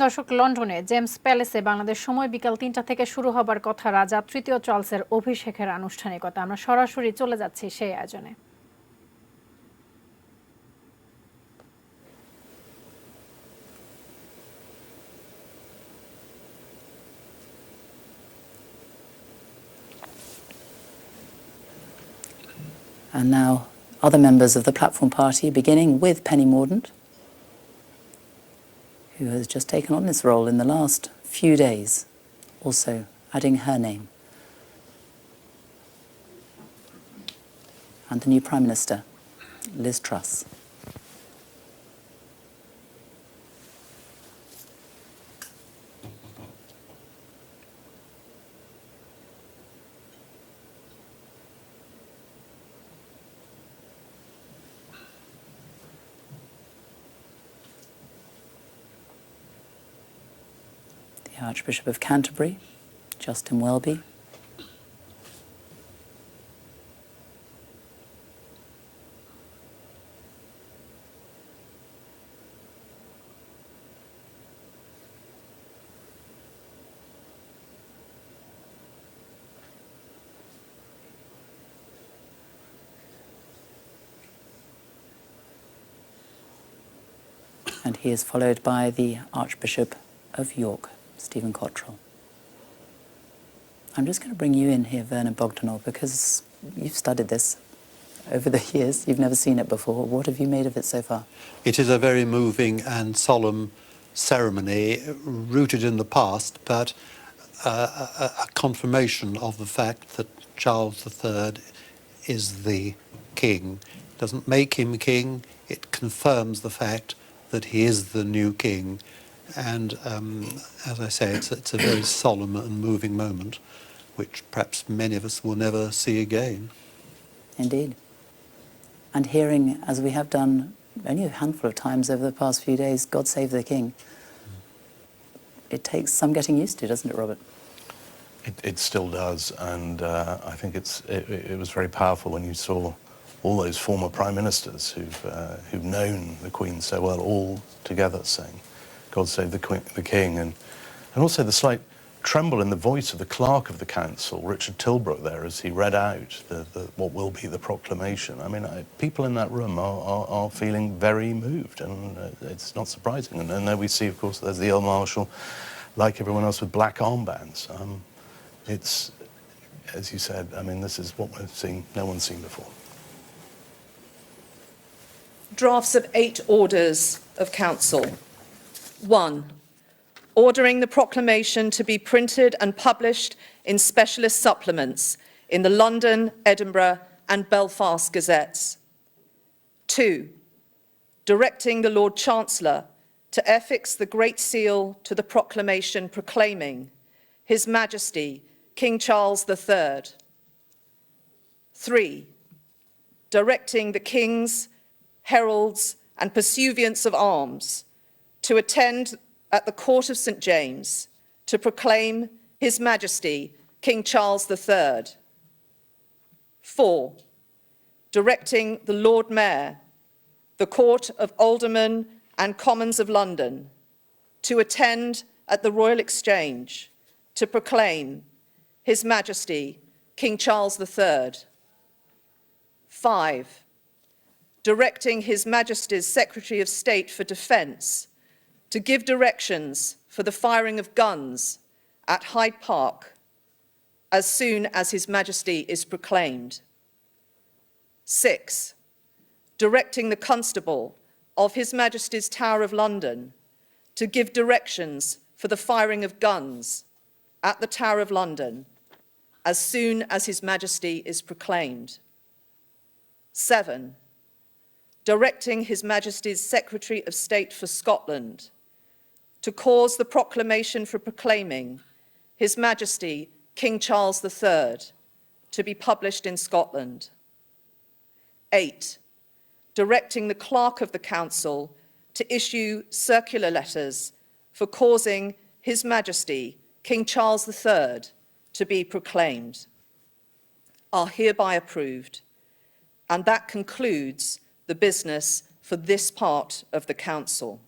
দর্শক, লন্ডনে জেমস প্যালেসে বাংলাদেশ সময় বিকাল ৩টা থেকে শুরু হবার কথা রাজা তৃতীয় চার্লসের অভিষেকের আনুষ্ঠানিকতা। আমরা সরাসরি চলে যাচ্ছি সেই আয়োজনে। And now other members of the platform party, beginning with Penny Mordaunt, who has just taken on this role in the last few days, also adding her name. And the new Prime Minister, Liz Truss. The Archbishop of Canterbury, Justin Welby. And he is followed by the Archbishop of York, Stephen Cottrell. I'm just going to bring you in here, Vernon Bogdanor, because you've studied this over the years. You've never seen it before. What have you made of it so far? It is a very moving and solemn ceremony, rooted in the past, but a confirmation of the fact that Charles III is the king. It doesn't make him king, it confirms the fact that he is the new king. And as I say, it's a very solemn and moving moment, which perhaps many of us will never see again. Indeed. And hearing, as we have done only a handful of times over the past few days, God Save the King, it takes some getting used to, doesn't it, Robert? It still does, and I think it was very powerful when you saw all those former prime ministers who've known the Queen so well, all together saying, God save the King, and also the slight tremble in the voice of the clerk of the council, Richard Tilbrook, there as he read out what will be the proclamation. I mean, people in that room are feeling very moved, and it's not surprising. And then we see, of course, there's the Earl Marshal, like everyone else, with black armbands. It's, as you said, I mean, this is what we've seen, no one's seen before. Drafts of 8 orders of council. 1. Ordering the proclamation to be printed and published in specialist supplements in the London, Edinburgh and Belfast Gazettes. 2. Directing the Lord Chancellor to affix the Great Seal to the proclamation proclaiming His Majesty King Charles III. 3. Directing the Kings, heralds and pursuivants of arms to attend at the Court of St. James to proclaim His Majesty King Charles III. 4. Directing the Lord Mayor, the Court of Aldermen and Commons of London to attend at the Royal Exchange to proclaim His Majesty King Charles III. 5. Directing His Majesty's Secretary of State for Defence to give directions for the firing of guns at Hyde Park as soon as His Majesty is proclaimed. 6. Directing the Constable of His Majesty's Tower of London to give directions for the firing of guns at the Tower of London as soon as His Majesty is proclaimed. 7. Directing His Majesty's Secretary of State for Scotland to cause the proclamation for proclaiming His Majesty King Charles III to be published in Scotland. 8. Directing the Clerk of the Council to issue circular letters for causing His Majesty King Charles III to be proclaimed are hereby approved, and that concludes the business for this part of the Council.